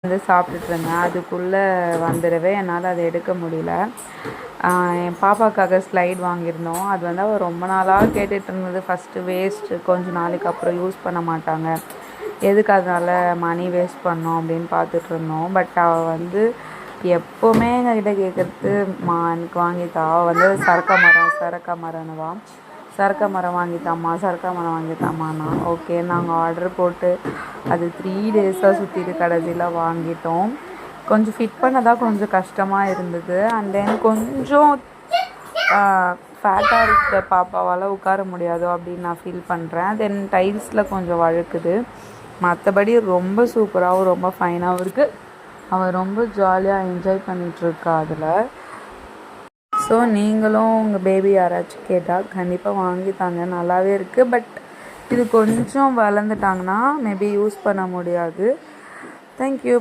வந்து சாப்பிட்டுட்டு இருந்தேன். அதுக்குள்ளே வந்துடவே என்னால் அதை எடுக்க முடியல. என் பாப்பாவுக்காக ஸ்லைட் வாங்கியிருந்தோம். அது வந்து அவள் ரொம்ப நாளாக கேட்டுட்டு இருந்தது. ஃபஸ்ட்டு வேஸ்ட்டு, கொஞ்சம் நாளைக்கு அப்புறம் யூஸ் பண்ண மாட்டாங்க, எதுக்கு அதனால் மணி வேஸ்ட் பண்ணோம் அப்படின்னு பார்த்துட்டு இருந்தோம். பட் அவள் வந்து எப்போவுமே எங்ககிட்ட கேட்குறது, எனக்கு வாங்கித்தா. அவள் வந்து சரக்க மரம்னுவா. சரக்க மரம் வாங்கித்தாம்மா, சரக்க மரம் வாங்கித்தாம்மாண்ணா. ஓகே, நாங்கள் ஆர்டர் போட்டு அது 3 டேஸாக சுற்றிட்டு கடைசியில் வாங்கிட்டோம். கொஞ்சம் ஃபிட் பண்ணதான் கொஞ்சம் கஷ்டமாக இருந்தது. அண்ட் தென் கொஞ்சம் ஃபேட்டாக இருக்கிற பாப்பாவால் உட்கார முடியாதோ அப்படின்னு நான் ஃபீல் பண்ணுறேன். தென் டைல்ஸில் கொஞ்சம் வழுக்குது. மற்றபடி ரொம்ப சூப்பராகவும் ரொம்ப ஃபைனாகவும் இருக்குது. அவள் ரொம்ப ஜாலியாக என்ஜாய் பண்ணிகிட்ருக்கா அதில். ஸோ நீங்களும் உங்கள் பேபி யாராச்சும் கேட்டால் கண்டிப்பாக வாங்கித்தாங்க, நல்லாவே இருக்குது. பட் இது கொஞ்சம் வளர்ந்துட்டாங்கன்னா மேபி யூஸ் பண்ண முடியாது. தேங்க்யூ.